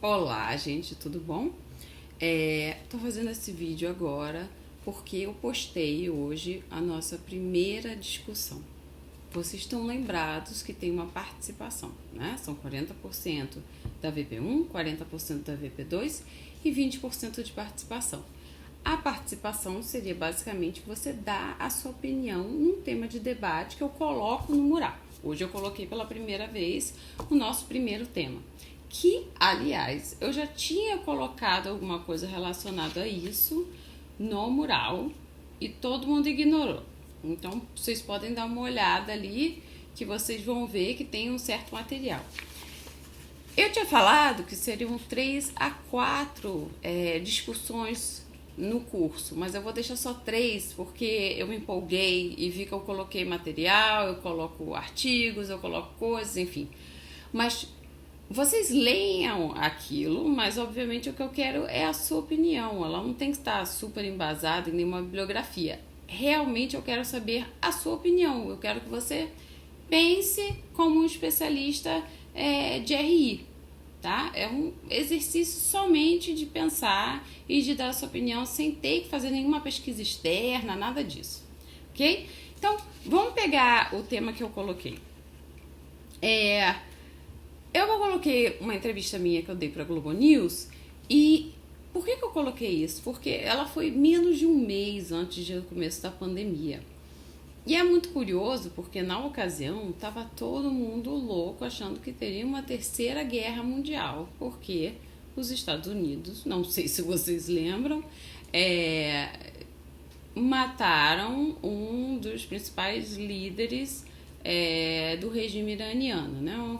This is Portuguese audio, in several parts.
Olá, gente, tudo bom? Tô fazendo esse vídeo agora porque eu postei hoje a nossa primeira discussão. Vocês estão lembrados que tem uma participação, né? São 40% da VP1, 40% da VP2 e 20% de participação. A participação seria basicamente você dar a sua opinião num tema de debate que eu coloco no mural. Hoje eu coloquei pela primeira vez o nosso primeiro tema, que, aliás, eu já tinha colocado alguma coisa relacionada a isso no mural e todo mundo ignorou. Então, vocês podem dar uma olhada ali que vocês vão ver que tem um certo material. Eu tinha falado que seriam 3 a 4 discussões no curso, mas eu vou deixar só 3 porque eu me empolguei e vi que eu coloquei material, eu coloco artigos, eu coloco coisas, enfim. Mas vocês leiam aquilo, mas obviamente o que eu quero é a sua opinião. Ela não tem que estar super embasada em nenhuma bibliografia. Realmente eu quero saber a sua opinião. Eu quero que você pense como um especialista de RI, tá? É um exercício somente de pensar e de dar a sua opinião sem ter que fazer nenhuma pesquisa externa, nada disso, ok? Então, vamos pegar o tema que eu coloquei. Eu coloquei uma entrevista minha que eu dei para a Globo News e por que eu coloquei isso? Porque ela foi menos de um mês antes do começo da pandemia. E é muito curioso porque na ocasião estava todo mundo louco achando que teria uma terceira guerra mundial, porque os Estados Unidos, não sei se vocês lembram, mataram um dos principais líderes do regime iraniano, né?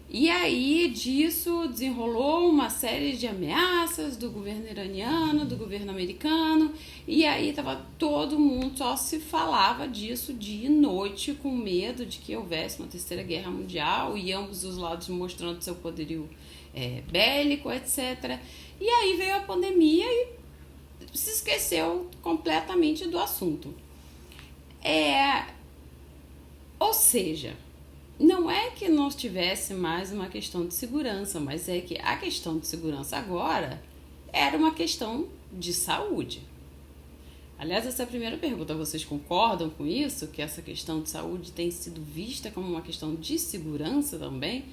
E aí disso desenrolou uma série de ameaças do governo iraniano, do governo americano, e aí tava todo mundo, só se falava disso dia e noite, com medo de que houvesse uma terceira guerra mundial e ambos os lados mostrando seu poderio bélico, etc. E aí veio a pandemia e se esqueceu completamente do assunto. Ou seja, não é que não tivesse mais uma questão de segurança, mas é que a questão de segurança agora era uma questão de saúde. Aliás, essa é a primeira pergunta. Vocês concordam com isso? Que essa questão de saúde tem sido vista como uma questão de segurança também?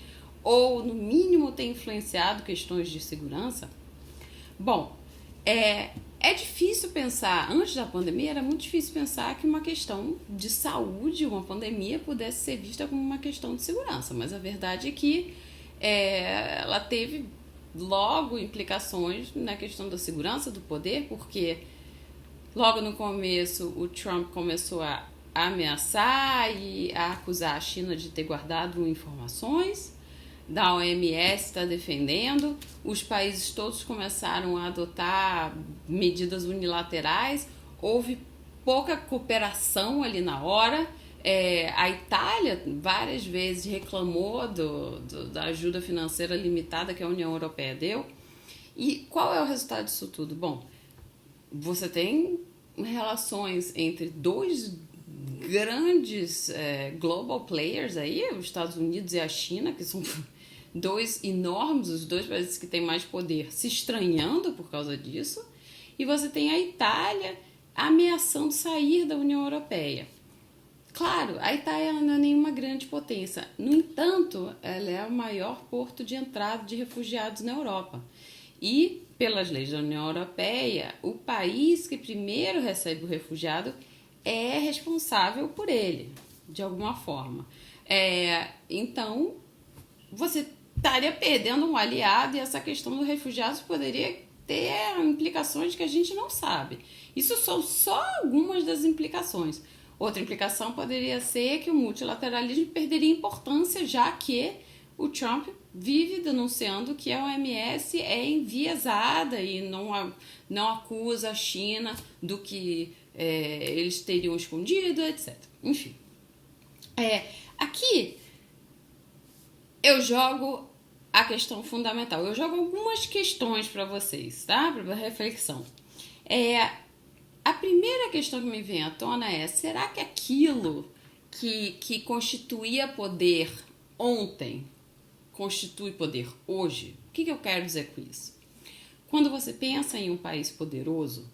Ou, no mínimo, tem influenciado questões de segurança? Bom, é difícil pensar, antes da pandemia era muito difícil pensar que uma questão de saúde, uma pandemia, pudesse ser vista como uma questão de segurança, mas a verdade é que ela teve logo implicações na questão da segurança, do poder, porque logo no começo o Trump começou a ameaçar e a acusar a China de ter guardado informações, da OMS está defendendo, os países todos começaram a adotar medidas unilaterais, houve pouca cooperação ali na hora. A Itália várias vezes reclamou da ajuda financeira limitada que a União Europeia deu. E qual é o resultado disso tudo? Bom, você tem relações entre dois grandes global players aí, os Estados Unidos e a China, que são dois enormes, os dois países que têm mais poder, se estranhando por causa disso, e você tem a Itália ameaçando sair da União Europeia. Claro, a Itália não é nenhuma grande potência, no entanto, ela é o maior porto de entrada de refugiados na Europa. E, pelas leis da União Europeia, o país que primeiro recebe o refugiado é responsável por ele, de alguma forma. Então, você estaria perdendo um aliado e essa questão dos refugiados poderia ter implicações que a gente não sabe. Isso são só algumas das implicações. Outra implicação poderia ser que o multilateralismo perderia importância, já que o Trump vive denunciando que a OMS é enviesada e não acusa a China do que eles teriam escondido, etc. Enfim. Aqui eu jogo a questão fundamental. Eu jogo algumas questões para vocês, tá? Para reflexão. A primeira questão que me vem à tona é: será que aquilo que constituía poder ontem constitui poder hoje? que eu quero dizer com isso? Quando você pensa em um país poderoso,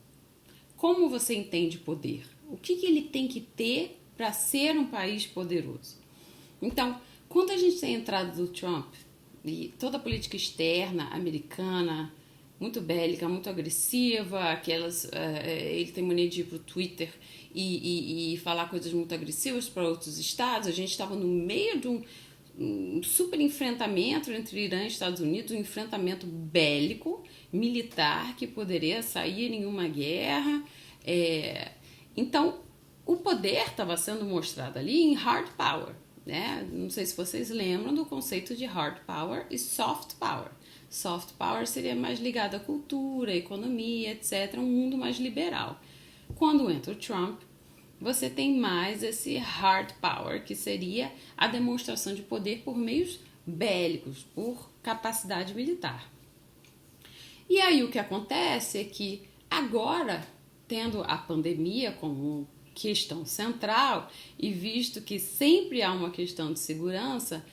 como você entende poder? O que ele tem que ter para ser um país poderoso? Então, quando a gente tem a entrada do Trump e toda a política externa americana, muito bélica, muito agressiva, ele tem mania de ir pro Twitter e falar coisas muito agressivas para outros estados. A gente estava no meio de um super enfrentamento entre Irã e Estados Unidos, um enfrentamento bélico, militar, que poderia sair em uma guerra. Então, o poder estava sendo mostrado ali em hard power, né? Não sei se vocês lembram do conceito de hard power e soft power. Soft power seria mais ligado à cultura, à economia, etc., um mundo mais liberal. Quando entra o Trump, você tem mais esse hard power, que seria a demonstração de poder por meios bélicos, por capacidade militar. E aí o que acontece é que agora, tendo a pandemia como questão central e visto que sempre há uma questão de segurança,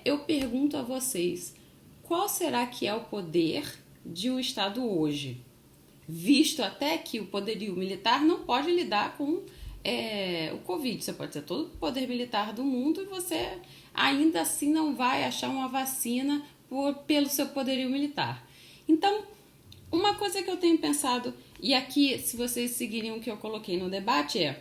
eu pergunto a vocês, qual será que é o poder de um Estado hoje? Visto até que o poderio militar não pode lidar com o Covid. Você pode ter todo o poder militar do mundo e você ainda assim não vai achar uma vacina pelo seu poderio militar. Então, uma coisa que eu tenho pensado, e aqui, se vocês seguirem o que eu coloquei no debate,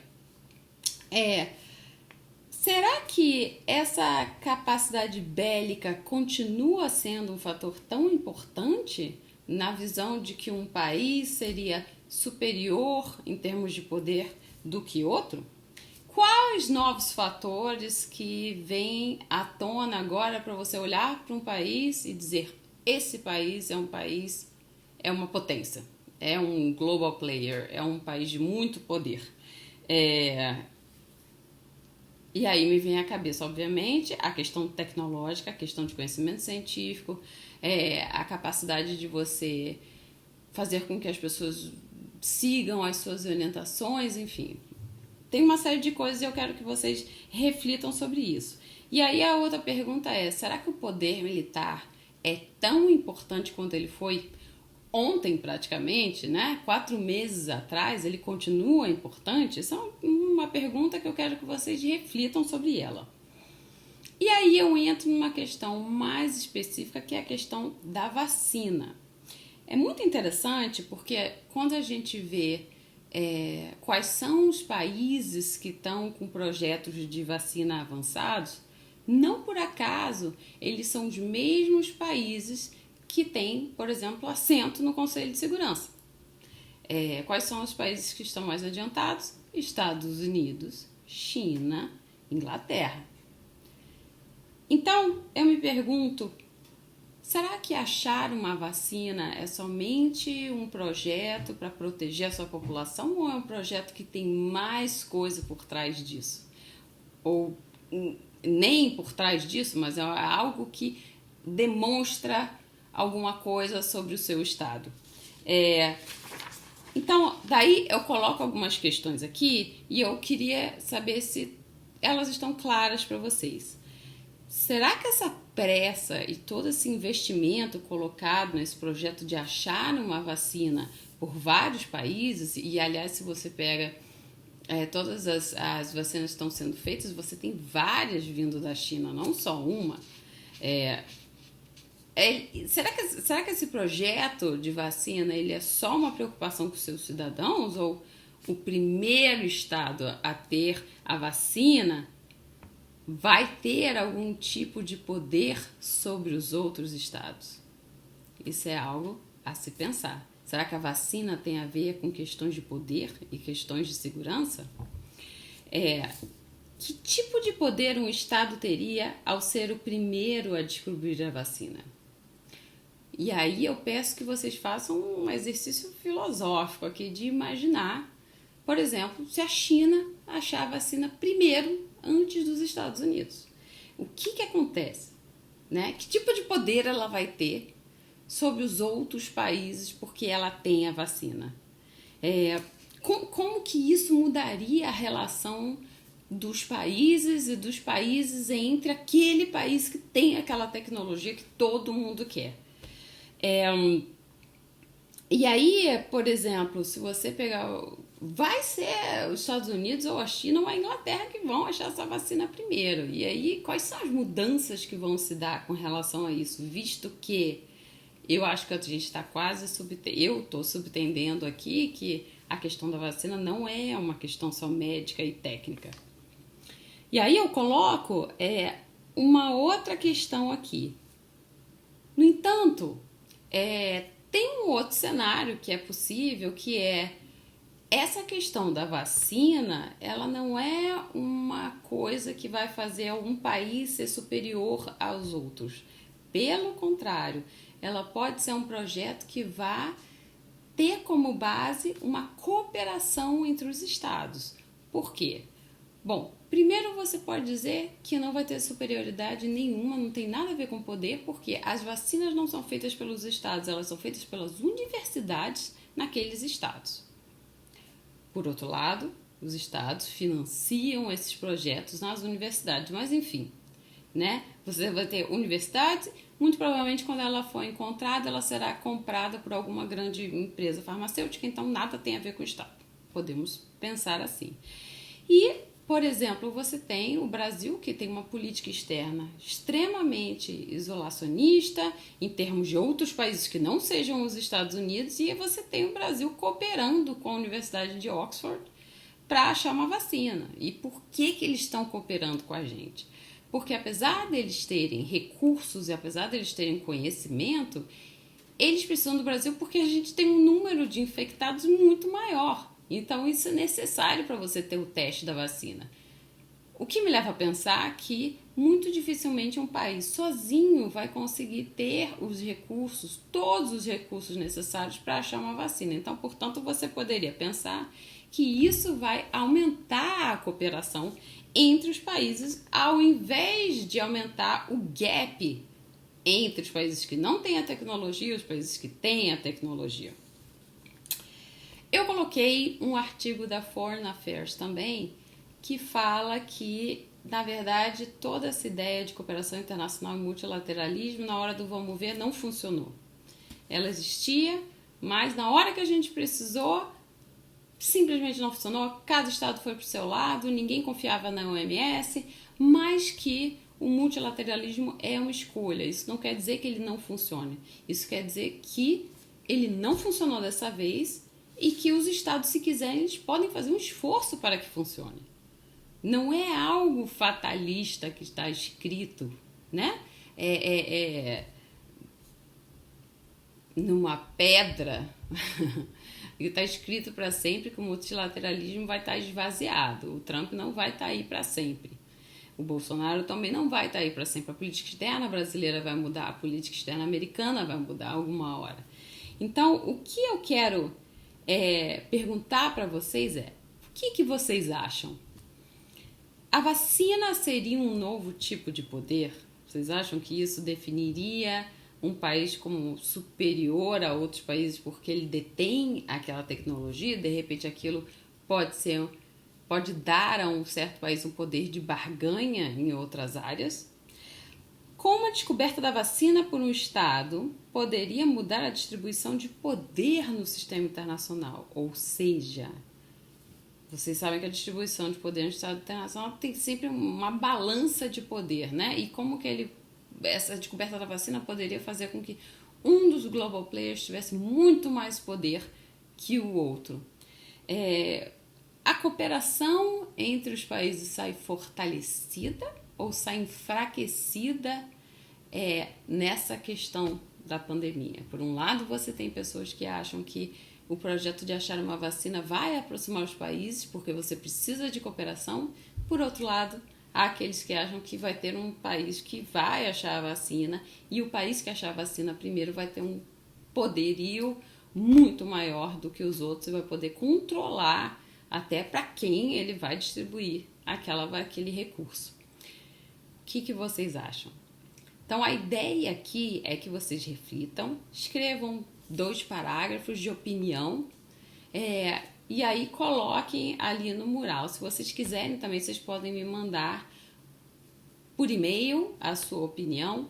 será que essa capacidade bélica continua sendo um fator tão importante na visão de que um país seria superior em termos de poder do que outro? Quais novos fatores que vêm à tona agora para você olhar para um país e dizer esse país é uma potência, é um global player, é um país de muito poder? E aí me vem à cabeça, obviamente, a questão tecnológica, a questão de conhecimento científico, a capacidade de você fazer com que as pessoas sigam as suas orientações, enfim. Tem uma série de coisas e eu quero que vocês reflitam sobre isso. E aí a outra pergunta é, será que o poder militar é tão importante quanto ele foi ontem praticamente, né? 4 meses atrás, ele continua importante? Essa é uma pergunta que eu quero que vocês reflitam sobre ela. E aí eu entro numa questão mais específica, que é a questão da vacina. É muito interessante porque quando a gente vê quais são os países que estão com projetos de vacina avançados, não por acaso eles são os mesmos países que têm, por exemplo, assento no Conselho de Segurança. Quais são os países que estão mais adiantados? Estados Unidos, China, Inglaterra. Então, eu me pergunto, será que achar uma vacina é somente um projeto para proteger a sua população ou é um projeto que tem mais coisa por trás disso? Ou nem por trás disso, mas é algo que demonstra alguma coisa sobre o seu estado. Então, daí eu coloco algumas questões aqui e eu queria saber se elas estão claras para vocês. Será que essa pressa e todo esse investimento colocado nesse projeto de achar uma vacina por vários países, e aliás, se você pega todas as vacinas que estão sendo feitas, você tem várias vindo da China, não só uma. Será que esse projeto de vacina ele é só uma preocupação com os seus cidadãos? Ou o primeiro estado a ter a vacina vai ter algum tipo de poder sobre os outros estados? Isso é algo a se pensar. Será que a vacina tem a ver com questões de poder e questões de segurança? Que tipo de poder um estado teria ao ser o primeiro a descobrir a vacina? E aí eu peço que vocês façam um exercício filosófico aqui de imaginar, por exemplo, se a China achar a vacina primeiro antes dos Estados Unidos. O que acontece? Né? Que tipo de poder ela vai ter sobre os outros países porque ela tem a vacina? Como que isso mudaria a relação dos países e dos países entre aquele país que tem aquela tecnologia que todo mundo quer? E aí, por exemplo, se você pegar... Vai ser os Estados Unidos ou a China ou a Inglaterra que vão achar essa vacina primeiro. E aí, quais são as mudanças que vão se dar com relação a isso? Visto que eu acho que a gente está quase... Eu estou subentendendo aqui que a questão da vacina não é uma questão só médica e técnica. E aí eu coloco uma outra questão aqui. No entanto, tem um outro cenário que é possível, que é essa questão da vacina, ela não é uma coisa que vai fazer um país ser superior aos outros. Pelo contrário, ela pode ser um projeto que vai ter como base uma cooperação entre os estados. Por quê? Bom, primeiro você pode dizer que não vai ter superioridade nenhuma, não tem nada a ver com poder, porque as vacinas não são feitas pelos estados, elas são feitas pelas universidades naqueles estados. Por outro lado, os estados financiam esses projetos nas universidades, mas enfim, né? Você vai ter universidades, muito provavelmente quando ela for encontrada, ela será comprada por alguma grande empresa farmacêutica, então nada tem a ver com o estado. Podemos pensar assim. E, por exemplo, você tem o Brasil, que tem uma política externa extremamente isolacionista em termos de outros países que não sejam os Estados Unidos, e você tem o Brasil cooperando com a Universidade de Oxford para achar uma vacina. E por que eles estão cooperando com a gente? Porque apesar deles terem recursos e apesar deles terem conhecimento, eles precisam do Brasil porque a gente tem um número de infectados muito maior. Então, isso é necessário para você ter o teste da vacina. O que me leva a pensar que muito dificilmente um país sozinho vai conseguir ter os recursos, todos os recursos necessários para achar uma vacina. Então, portanto, você poderia pensar que isso vai aumentar a cooperação entre os países, ao invés de aumentar o gap entre os países que não têm a tecnologia e os países que têm a tecnologia. Eu coloquei um artigo da Foreign Affairs também, que fala que, na verdade, toda essa ideia de cooperação internacional e multilateralismo, na hora do vamos ver, não funcionou. Ela existia, mas na hora que a gente precisou, simplesmente não funcionou. Cada estado foi para o seu lado, ninguém confiava na OMS, mas que o multilateralismo é uma escolha. Isso não quer dizer que ele não funcione. Isso quer dizer que ele não funcionou dessa vez e que os estados, se quiserem, eles podem fazer um esforço para que funcione. Não é algo fatalista que está escrito, né? Numa pedra e está escrito para sempre que o multilateralismo vai estar esvaziado. O Trump não vai estar aí para sempre. O Bolsonaro também não vai estar aí para sempre. A política externa brasileira vai mudar, a política externa americana vai mudar alguma hora. Então, o que eu quero perguntar para vocês o que vocês acham? A vacina seria um novo tipo de poder? Vocês acham que isso definiria um país como superior a outros países porque ele detém aquela tecnologia? De repente aquilo pode dar a um certo país um poder de barganha em outras áreas? Como a descoberta da vacina por um Estado poderia mudar a distribuição de poder no sistema internacional? Ou seja, vocês sabem que a distribuição de poder no Estado internacional tem sempre uma balança de poder, né? E como que essa descoberta da vacina poderia fazer com que um dos global players tivesse muito mais poder que o outro? A cooperação entre os países sai fortalecida ou sai enfraquecida nessa questão da pandemia? Por um lado, você tem pessoas que acham que o projeto de achar uma vacina vai aproximar os países porque você precisa de cooperação. Por outro lado, há aqueles que acham que vai ter um país que vai achar a vacina e o país que achar a vacina primeiro vai ter um poderio muito maior do que os outros e vai poder controlar até para quem ele vai distribuir aquele recurso. O que vocês acham? Então, a ideia aqui é que vocês reflitam, escrevam 2 parágrafos de opinião e aí coloquem ali no mural. Se vocês quiserem também, vocês podem me mandar por e-mail a sua opinião.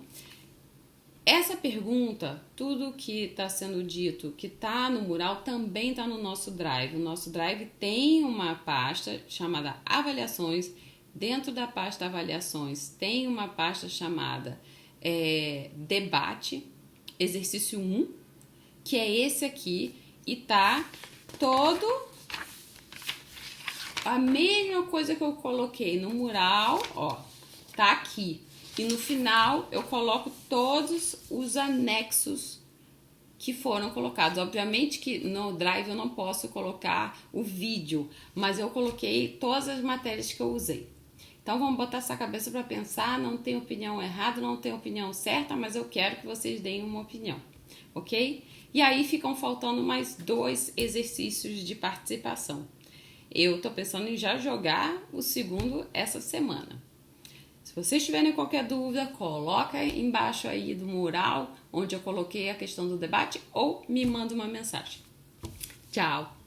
Essa pergunta, tudo que está sendo dito, que está no mural, também está no nosso Drive. O nosso Drive tem uma pasta chamada Avaliações. Dentro da pasta Avaliações tem uma pasta chamada Debate, exercício 1, que é esse aqui, e tá todo a mesma coisa que eu coloquei no mural, ó, tá aqui. E no final eu coloco todos os anexos que foram colocados. Obviamente que no Drive eu não posso colocar o vídeo, mas eu coloquei todas as matérias que eu usei. Então vamos botar essa cabeça para pensar, não tem opinião errada, não tem opinião certa, mas eu quero que vocês deem uma opinião, ok? E aí ficam faltando mais 2 exercícios de participação. Eu tô pensando em já jogar o segundo essa semana. Se vocês tiverem qualquer dúvida, coloca embaixo aí do mural onde eu coloquei a questão do debate ou me manda uma mensagem. Tchau!